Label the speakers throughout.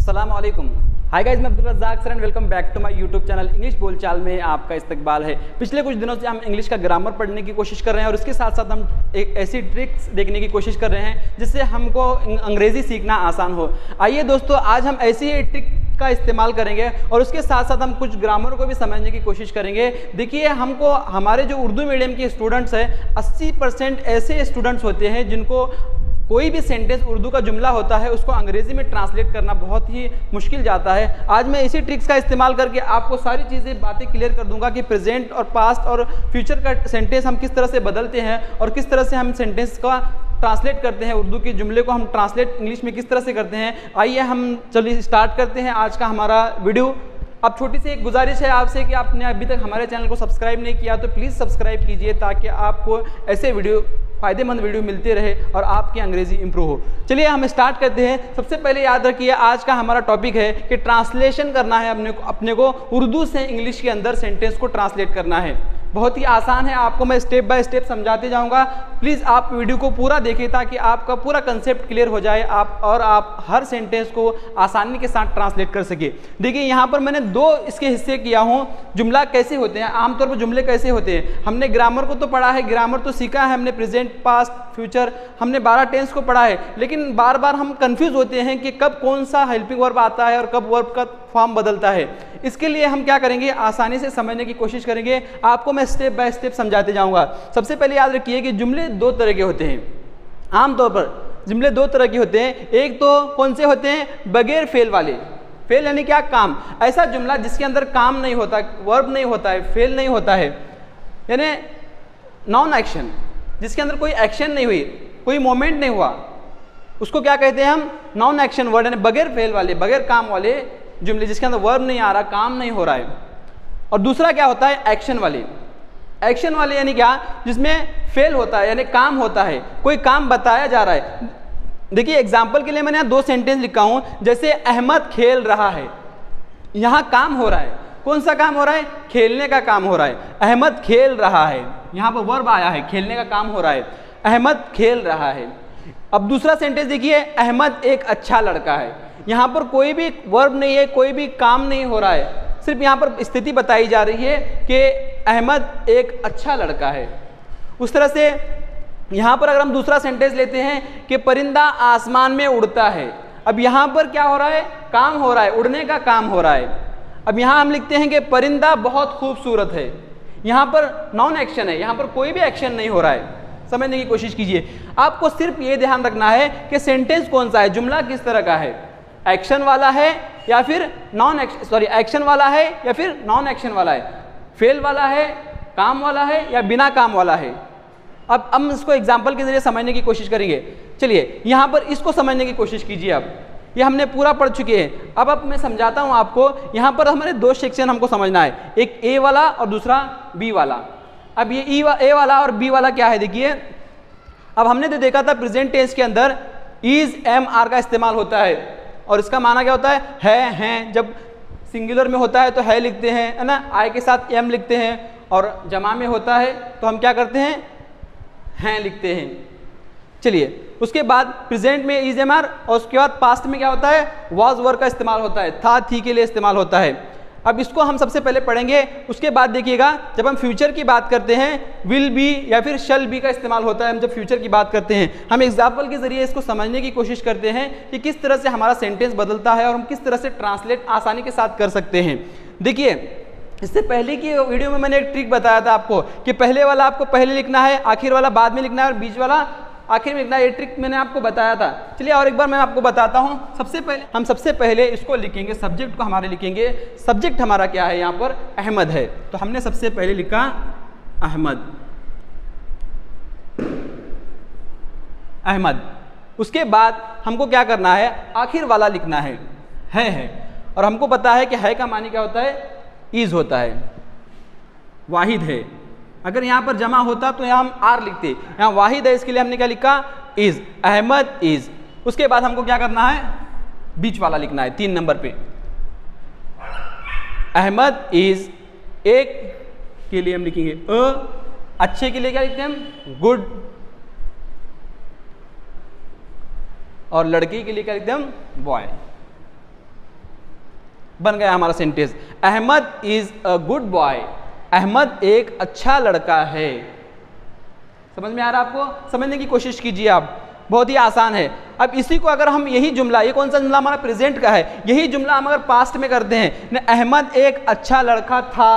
Speaker 1: अस्सलाम वालेकुम। Hi guys, मैं Abdul Razzaq sir and welcome back to my YouTube channel English बोलचाल में आपका इस्तकबाल है। पिछले कुछ दिनों से हम इंग्लिश का ग्रामर पढ़ने की कोशिश कर रहे हैं और इसके साथ साथ हम एक ऐसी ट्रिक्स देखने की कोशिश कर रहे हैं जिससे हमको अंग्रेज़ी सीखना आसान हो। आइए दोस्तों, आज हम ऐसी ही ट्रिक का इस्तेमाल करेंगे और उसके साथ साथ हम कुछ ग्रामर को भी समझने की कोशिश करेंगे। देखिए, हमको हमारे जो उर्दू मीडियम के स्टूडेंट्स हैं 80% ऐसे स्टूडेंट्स होते हैं जिनको कोई भी सेंटेंस उर्दू का जुमला होता है उसको अंग्रेज़ी में ट्रांसलेट करना बहुत ही मुश्किल जाता है। आज मैं इसी ट्रिक्स का इस्तेमाल करके आपको सारी चीज़ें बातें क्लियर कर दूंगा कि प्रेजेंट और पास्ट और फ्यूचर का सेंटेंस हम किस तरह से बदलते हैं और किस तरह से हम सेंटेंस का ट्रांसलेट करते हैं, उर्दू के जुमले को हम ट्रांसलेट इंग्लिश में किस तरह से करते हैं। आइए हम चलिए स्टार्ट करते हैं आज का हमारा वीडियो। अब छोटी सी एक गुजारिश है आपसे कि आपने अभी तक हमारे चैनल को सब्सक्राइब नहीं किया तो प्लीज़ सब्सक्राइब कीजिए ताकि आपको ऐसे फ़ायदेमंद वीडियो मिलते रहे और आपकी अंग्रेज़ी इंप्रूव हो। चलिए हम स्टार्ट करते हैं। सबसे पहले याद रखिए, आज का हमारा टॉपिक है कि ट्रांसलेशन करना है अपने को उर्दू से इंग्लिश के अंदर सेंटेंस को ट्रांसलेट करना है। बहुत ही आसान है, आपको मैं स्टेप बाय स्टेप समझाते जाऊंगा। प्लीज़ आप वीडियो को पूरा देखें ताकि आपका पूरा कंसेप्ट क्लियर हो जाए आप हर सेंटेंस को आसानी के साथ ट्रांसलेट कर सके। देखिए, यहाँ पर मैंने दो इसके हिस्से किया हूँ। जुमला कैसे होते हैं, आमतौर पर जुमले कैसे होते हैं। हमने ग्रामर को तो पढ़ा है, ग्रामर तो सीखा है हमने, प्रेजेंट पास्ट फ्यूचर हमने 12 टेंस को पढ़ा है, लेकिन बार बार हम कंफ्यूज होते हैं कि कब कौन सा हेल्पिंग वर्ब आता है और कब वर्ब का फॉर्म बदलता है। इसके लिए हम क्या करेंगे, आसानी से समझने की कोशिश करेंगे। आपको मैं स्टेप बाय स्टेप समझाते जाऊंगा। सबसे पहले याद रखिए कि जुमले दो तरह के होते हैं। आमतौर पर जुमले दो तरह के होते हैं। एक तो कौन से होते हैं, बगैर फेल वाले। फेल यानी क्या, काम। ऐसा जुमला जिसके अंदर काम नहीं होता, वर्ब नहीं होता है, फेल नहीं होता है, यानी नॉन एक्शन, जिसके अंदर कोई एक्शन नहीं हुई, कोई मोमेंट नहीं हुआ, उसको क्या कहते हैं हम, नॉन एक्शन वर्ड, यानी बगैर फेल वाले, बगैर काम वाले जुमले जिसके अंदर वर्ब नहीं आ रहा, काम नहीं हो रहा है। और दूसरा क्या होता है, एक्शन वाले। एक्शन वाले यानी क्या, जिसमें फेल होता है यानी काम होता है, कोई काम बताया जा रहा है। देखिए, एग्जाम्पल के लिए मैंने यहाँ दो सेंटेंस लिखा हूँ। जैसे अहमद खेल रहा है, यहाँ काम हो रहा है। कौन सा काम हो रहा है, खेलने का काम हो रहा है। अहमद खेल रहा है, यहाँ पर वर्ब आया है, खेलने का काम हो रहा है। अहमद खेल रहा है। अब दूसरा सेंटेंस देखिए, अहमद एक अच्छा लड़का है। यहाँ पर कोई भी वर्ब नहीं है, कोई भी काम नहीं हो रहा है, सिर्फ यहाँ पर स्थिति बताई जा रही है कि अहमद एक अच्छा लड़का है। उस तरह से यहाँ पर अगर हम दूसरा सेंटेंस लेते हैं कि परिंदा आसमान में उड़ता है। अब यहाँ पर क्या हो रहा है, काम हो रहा है, उड़ने का काम हो रहा है। अब यहाँ हम लिखते हैं कि परिंदा बहुत खूबसूरत है। यहाँ पर नॉन एक्शन है, यहाँ पर कोई भी एक्शन नहीं हो रहा है। समझने की कोशिश कीजिए। आपको सिर्फ ये ध्यान रखना है कि सेंटेंस कौन सा है, जुमला किस तरह का है, एक्शन वाला है या फिर नॉन एक्शन, सॉरी एक्शन वाला है या फिर नॉन एक्शन वाला है, फेल वाला है, काम वाला है या बिना काम वाला है। अब हम इसको एग्जाम्पल के जरिए समझने की कोशिश करेंगे। चलिए यहाँ पर इसको समझने की कोशिश कीजिए। अब ये हमने पूरा पढ़ चुके हैं। अब मैं समझाता हूँ आपको। यहाँ पर हमारे दो सेक्शन हमको समझना है, एक ए वाला और दूसरा बी वाला। अब ये ए वाला और बी वाला क्या है, देखिए। अब हमने तो देखा था प्रेजेंट टेंस के अंदर इज एम आर का इस्तेमाल होता है और इसका माना क्या होता है, हैं। जब सिंगुलर में होता है तो है लिखते हैं, है ना, आई के साथ एम लिखते हैं, और जमा में होता है तो हम क्या करते हैं, हैं लिखते हैं। चलिए, उसके बाद प्रेजेंट में इज एम आर और उसके बाद पास्ट में क्या होता है, वाज वर्ब का इस्तेमाल होता है, था थी के लिए इस्तेमाल होता है। अब इसको हम सबसे पहले पढ़ेंगे। उसके बाद देखिएगा, जब हम फ्यूचर की बात करते हैं विल बी या फिर शल बी का इस्तेमाल होता है। हम जब फ्यूचर की बात करते हैं, हम एग्जाम्पल के जरिए इसको समझने की कोशिश करते हैं कि किस तरह से हमारा सेंटेंस बदलता है और हम किस तरह से ट्रांसलेट आसानी के साथ कर सकते हैं। देखिए, इससे पहले की वीडियो में मैंने एक ट्रिक बताया था आपको कि पहले वाला आपको पहले लिखना है, आखिर वाला बाद में लिखना है और बीच वाला आखिर में लिखना है। ये ट्रिक मैंने आपको बताया था। चलिए और एक बार मैं आपको बताता हूँ। सबसे पहले इसको लिखेंगे, सब्जेक्ट को हमारे लिखेंगे। सब्जेक्ट हमारा क्या है, यहाँ पर अहमद है, तो हमने सबसे पहले लिखा अहमद। अहमद। उसके बाद हमको क्या करना है, आखिर वाला लिखना है, और हमको पता है कि है का मानी क्या होता है, इज होता है, वाहिद है। अगर यहाँ पर जमा होता तो यहाँ हम आर लिखते, यहाँ वाहिद है, इसके लिए हमने क्या लिखा, इज। अहमद इज। उसके बाद हमको क्या करना है, बीच वाला लिखना है 3 नंबर पे। अहमद इज, एक के लिए हम लिखेंगे अच्छे के लिए क्या लिखते हैं हम, गुड, और लड़की के लिए क्या लिखते हैं हम, बॉय। बन गया हमारा sentence. Ahmed is a good boy, Ahmed एक अच्छा लड़का है। समझ में आ रहा है आपको? समझने की कोशिश कीजिए आप, बहुत ही आसान है। अब इसी को अगर हम यही जुमला, ये कौन सा जुमला हमारा प्रेजेंट का है, यही जुमला हम अगर पास्ट में करते हैं, अहमद एक अच्छा लड़का था,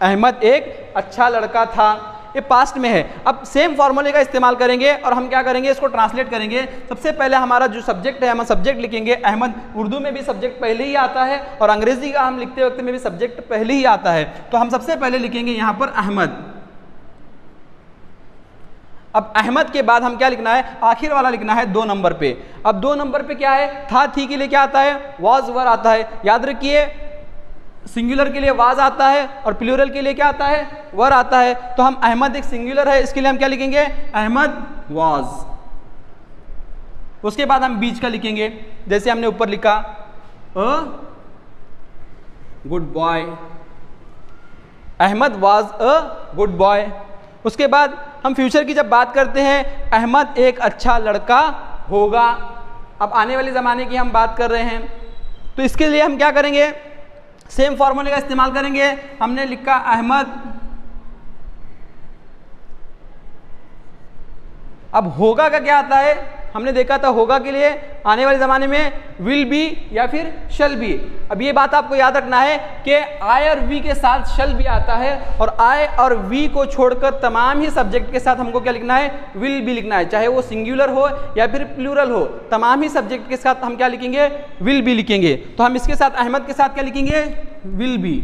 Speaker 1: अहमद एक अच्छा लड़का था, ये पास्ट में है। अब सेम फॉर्मूले का इस्तेमाल करेंगे और हम क्या करेंगे, इसको ट्रांसलेट करेंगे। सबसे पहले हमारा जो सब्जेक्ट है, हम सब्जेक्ट लिखेंगे अहमद। उर्दू में भी सब्जेक्ट पहले ही आता है और अंग्रेजी का हम लिखते वक्त में भी सब्जेक्ट पहले ही आता है। तो हम सबसे पहले लिखेंगे यहाँ पर अहमद। अब अहमद के बाद हम क्या लिखना है, आखिर वाला लिखना है 2 नंबर पे। अब 2 नंबर पे क्या है, था थी के लिए क्या आता है, वाज वर आता है। याद रखिए सिंगुलर के लिए वाज आता है और प्लूरल के लिए क्या आता है, वर आता है। तो हम अहमद एक सिंगुलर है, इसके लिए हम क्या लिखेंगे, अहमद वाज। उसके बाद हम बीच का लिखेंगे, जैसे हमने ऊपर लिखा a good boy, Ahmed was a good boy. उसके बाद हम फ्यूचर की जब बात करते हैं, अहमद एक अच्छा लड़का होगा। अब आने वाले ज़माने की हम बात कर रहे हैं, तो इसके लिए हम क्या करेंगे, सेम फॉर्मूले का इस्तेमाल करेंगे। हमने लिखा अहमद, अब होगा का क्या आता है, हमने देखा था होगा के लिए आने वाले ज़माने में विल बी या फिर शल बी। अब ये बात आपको याद रखना है कि आई और वी के साथ शल भी आता है और आई और वी को छोड़कर तमाम ही सब्जेक्ट के साथ हमको क्या लिखना है, विल बी लिखना है। चाहे वो सिंगुलर हो या फिर प्लूरल हो, तमाम ही सब्जेक्ट के साथ हम क्या लिखेंगे, विल बी लिखेंगे। तो हम इसके साथ अहमद के साथ क्या लिखेंगे, विल बी।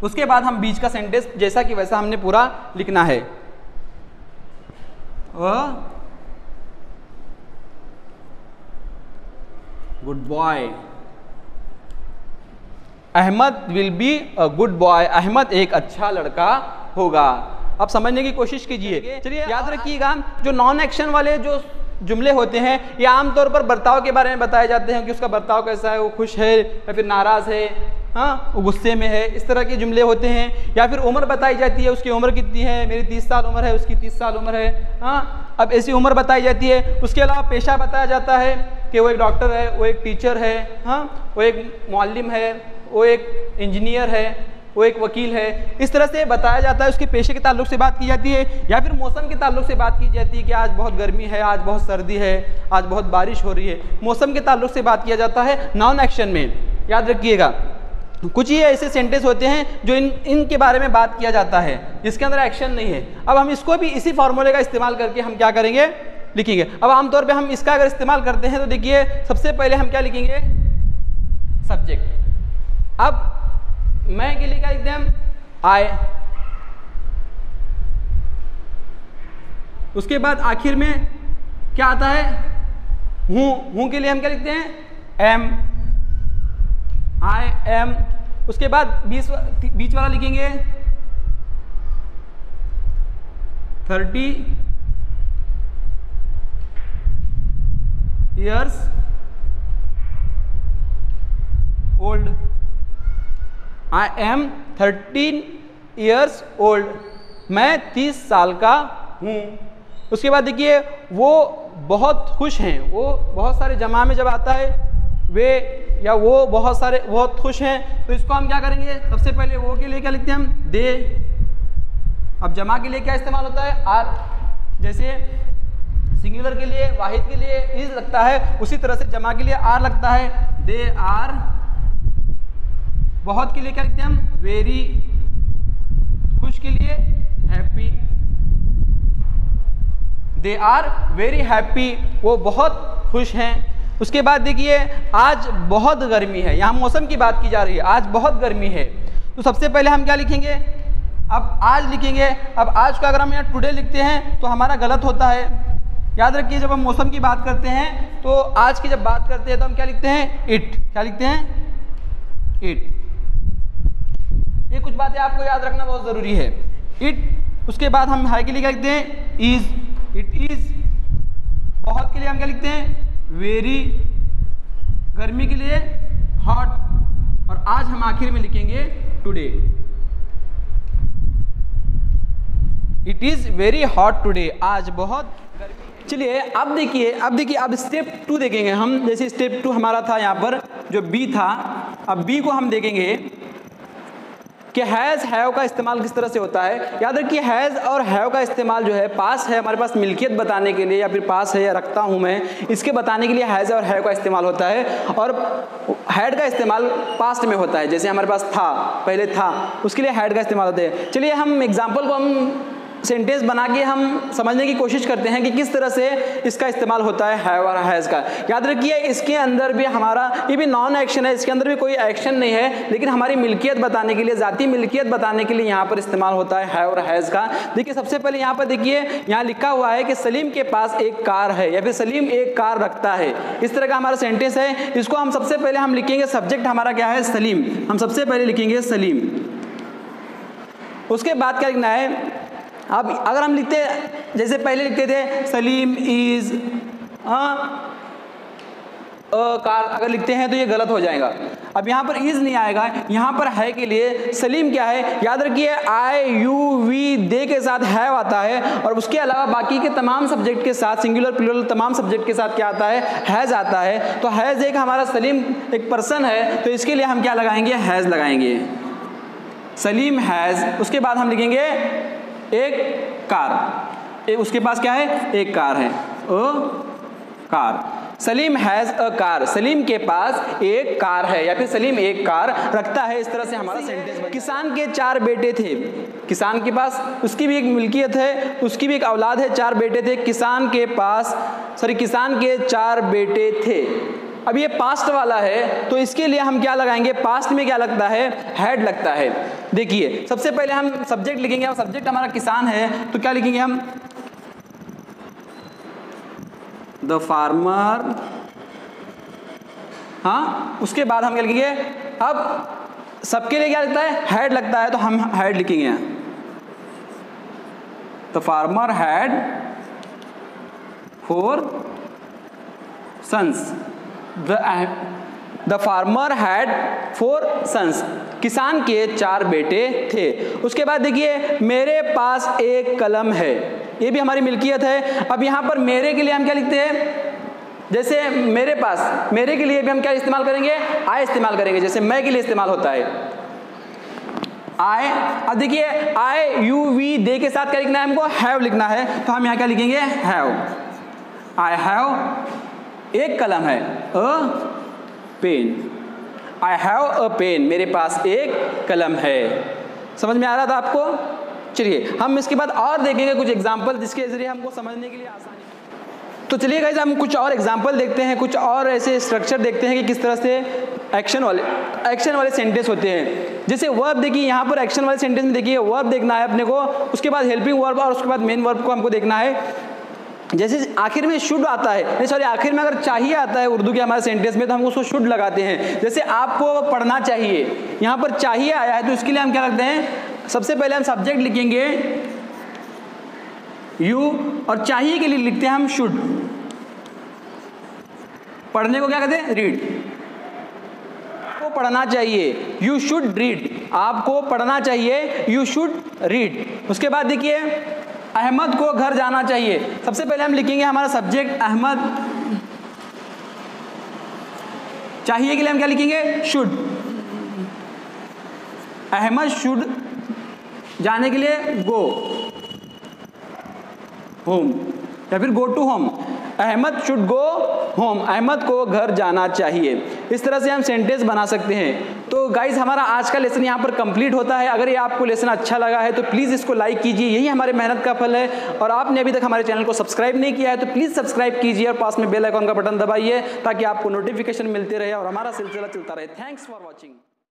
Speaker 1: उसके बाद हम बीच का सेंटेंस जैसा कि वैसा हमने पूरा लिखना है। Good boy, Ahmed will be a good boy, Ahmed एक अच्छा लड़का होगा। अब समझने की कोशिश कीजिए। चलिए याद रखिएगा, जो नॉन एक्शन वाले जो जुमले होते हैं, ये आमतौर पर बर्ताव के बारे में बताए जाते हैं कि उसका बर्ताव कैसा है, वो खुश है या फिर नाराज़ है, हाँ वो गुस्से में है, इस तरह के जुमले होते हैं। या फिर उम्र बताई जाती है, उसकी उम्र कितनी है, मेरी 30 साल उम्र है, उसकी 30 साल उम्र है, हाँ अब ऐसी उम्र बताई जाती है। उसके अलावा पेशा बताया जाता है कि वो एक डॉक्टर है, वो एक टीचर है, हाँ वो एक मुअल्लिम है, वो एक इंजीनियर है, वो एक वकील है। इस तरह से बताया जाता है, उसके पेशे के ताल्लुक से बात की जाती है। या फिर मौसम के ताल्लुक से बात की जाती है कि आज बहुत गर्मी है, आज बहुत सर्दी है, आज बहुत बारिश हो रही है। मौसम के ताल्लुक से बात किया जाता है नॉन एक्शन में। याद रखिएगा, कुछ ही ऐसे सेंटेंस होते हैं जो इनके बारे में बात किया जाता है, जिसके अंदर एक्शन नहीं है। अब हम इसको भी इसी फॉर्मूले का इस्तेमाल करके हम क्या करेंगे, लिखेंगे। अब आमतौर पे हम इसका अगर इस्तेमाल करते हैं तो देखिए सबसे पहले हम क्या लिखेंगे, सब्जेक्ट। अब मैं के लिए क्या लिखते हैं हम, आई। उसके बाद आखिर में क्या आता है, हूं के लिए हम क्या लिखते हैं, एम, आई एम। उसके बाद बीच वाला लिखेंगे 30 years old, I am 13 years old, मैं 30 साल का हूँ। उसके बाद देखिए वो बहुत खुश हैं, वो बहुत सारे जमा में जब आता है वे या वो बहुत सारे बहुत खुश हैं, तो इसको हम क्या करेंगे, सबसे पहले वो के लिए क्या लिखते हैं हम, दे। अब जमा के लिए क्या इस्तेमाल होता है, आर। जैसे सिंगुलर के लिए, वाहिद के लिए इज लगता है, उसी तरह से जमा के लिए आर लगता है, दे आर। बहुत के लिए क्या लिखते हैं हम, वेरी। खुश के लिए happy, they are very happy, वो बहुत खुश हैं। उसके बाद देखिए आज बहुत गर्मी है, यहाँ मौसम की बात की जा रही है, आज बहुत गर्मी है। तो सबसे पहले हम क्या लिखेंगे, अब आज लिखेंगे। अब आज का अगर हम यहाँ टुडे लिखते हैं तो हमारा गलत होता है। याद रखिए जब हम मौसम की बात करते हैं तो आज की जब बात करते हैं तो हम क्या लिखते हैं, इट। क्या लिखते हैं, इट। ये कुछ बातें आपको याद रखना बहुत ज़रूरी है, इट। उसके बाद हम हाई के लिए क्या लिखते हैं, इज, इट इज। बहुत के लिए हम क्या लिखते हैं, वेरी। गर्मी के लिए हॉट। और आज हम आखिर में लिखेंगे today, it is very hot today, आज बहुत गर्मी है। चलिए अब देखिए, अब स्टेप 2 देखेंगे हम। जैसे स्टेप 2 हमारा था यहाँ पर जो बी था, अब बी को हम देखेंगे कि हैज़ हैव का इस्तेमाल किस तरह से होता है। याद रखिए हैज़ और हैव का इस्तेमाल जो है, पास है हमारे पास मिल्कियत बताने के लिए, या फिर पास है या रखता हूँ मैं, इसके बताने के लिए हैज़ और हैव का इस्तेमाल होता है। और हैड का इस्तेमाल पास्ट में होता है, जैसे हमारे पास था, पहले था, उसके लिए हैड का इस्तेमाल होता है। चलिए हम एग्जाम्पल को हम सेंटेंस बना के हम समझने की कोशिश करते हैं कि किस तरह से इसका इस्तेमाल होता है हैव और हैज़ का। याद रखिए इसके अंदर भी हमारा, ये भी नॉन एक्शन है, इसके अंदर भी कोई एक्शन नहीं है, लेकिन हमारी मिल्कियत बताने के लिए, जाती मिल्कियत बताने के लिए यहाँ पर इस्तेमाल होता है हैव और हैज़ का। देखिए सबसे पहले यहाँ पर देखिए, यहाँ लिखा हुआ है कि सलीम के पास एक कार है, या फिर सलीम एक कार रखता है। इस तरह का हमारा सेंटेंस है। इसको हम सबसे पहले हम लिखेंगे, सब्जेक्ट हमारा क्या है, सलीम, हम सबसे पहले लिखेंगे सलीम। उसके बाद क्या लिखना है, अब अगर हम लिखते, जैसे पहले लिखते थे सलीम इज कार, अगर लिखते हैं तो ये गलत हो जाएगा। अब यहाँ पर इज नहीं आएगा, यहाँ पर है के लिए सलीम क्या है, याद रखिए आई यू वी दे के साथ हैव आता है, और उसके अलावा बाकी के तमाम सब्जेक्ट के साथ, सिंगुलर प्लूरल तमाम सब्जेक्ट के साथ क्या आता है, हैज़ आता है। तो हैज़ एक हमारा सलीम एक पर्सन है, तो इसके लिए हम क्या लगाएंगे, हैज़ लगाएंगे, सलीम हैज़। उसके बाद हम लिखेंगे एक कार, उसके पास क्या है, एक कार है, car. Salim has a car, Salim के पास एक कार है, या फिर सलीम एक कार रखता है। इस तरह से हमारा सेंटेंस बना। किसान के 4 बेटे थे, किसान के पास, उसकी भी एक मिल्कियत है, उसकी भी एक औलाद है, 4 बेटे थे। किसान के पास, किसान के 4 बेटे थे। अब ये पास्ट वाला है, तो इसके लिए हम क्या लगाएंगे, पास्ट में क्या लगता है, हैड लगता है। देखिए सबसे पहले हम सब्जेक्ट लिखेंगे, अब सब्जेक्ट हमारा किसान है, तो क्या लिखेंगे हम, द फार्मर, हाँ। उसके बाद हम क्या लिखेंगे, अब सबके लिए क्या लगता है, हैड लगता है, तो हम हैड लिखेंगे, the farmer had 4 sons, the farmer had 4 sons, किसान के 4 बेटे थे। उसके बाद देखिए मेरे पास एक कलम है, ये भी हमारी मिल्कियत है। अब यहाँ पर मेरे के लिए हम क्या लिखते हैं, जैसे मेरे पास, मेरे के लिए भी हम क्या इस्तेमाल करेंगे, आई इस्तेमाल करेंगे, जैसे मैं के लिए इस्तेमाल होता है आई। अब देखिए आई यू वी दे के साथ क्या लिखना है, हमको हैव लिखना है, तो हम यहाँ क्या लिखेंगे, हैव, आई हैव एक कलम है, a pen, I have a pen, मेरे पास एक कलम है। समझ में आ रहा था आपको। चलिए हम इसके बाद और देखेंगे कुछ एग्जाम्पल, जिसके जरिए हमको समझने के लिए आसानी। तो चलिए गाइस हम कुछ और एग्जाम्पल देखते हैं, कुछ और ऐसे स्ट्रक्चर देखते हैं कि किस तरह से एक्शन वाले सेंटेंस होते हैं। जैसे वर्ब देखिए, यहाँ पर एक्शन वाले सेंटेंस में देखिए वर्ब देखना है अपने को, उसके बाद हेल्पिंग वर्ब और उसके बाद मेन वर्ब को हमको देखना है। जैसे आखिर में शुड आता है, नहीं सॉरी, आखिर में अगर चाहिए आता है उर्दू के हमारे सेंटेंस में, तो हम उसको शुड लगाते हैं। जैसे आपको पढ़ना चाहिए, यहाँ पर चाहिए आया है, तो इसके लिए हम क्या लगते हैं, सबसे पहले हम सब्जेक्ट लिखेंगे यू, और चाहिए के लिए लिखते हैं हम शुड। पढ़ने को क्या कहते हैं, रीड। आपको पढ़ना चाहिए, यू शुड रीड, आपको पढ़ना चाहिए, यू शुड रीड। उसके बाद देखिए अहमद को घर जाना चाहिए, सबसे पहले हम लिखेंगे हमारा सब्जेक्ट अहमद, चाहिए के लिए हम क्या लिखेंगे, शुड। अहमद शुड जाने के लिए गो होम, या फिर go to home, Ahmed should go home, Ahmed को घर जाना चाहिए। इस तरह से हम सेंटेंस बना सकते हैं। तो गाइज हमारा आज का लेसन यहाँ पर कंप्लीट होता है। अगर ये आपको लेसन अच्छा लगा है तो प्लीज़ इसको लाइक कीजिए, यही हमारे मेहनत का फल है। और आपने अभी तक हमारे चैनल को सब्सक्राइब नहीं किया है तो प्लीज़ सब्सक्राइब कीजिए और पास में बेल आइकॉन का बटन दबाइए, ताकि आपको नोटिफिकेशन मिलते रहे और हमारा सिलसिला चलता रहे। Thanks for watching.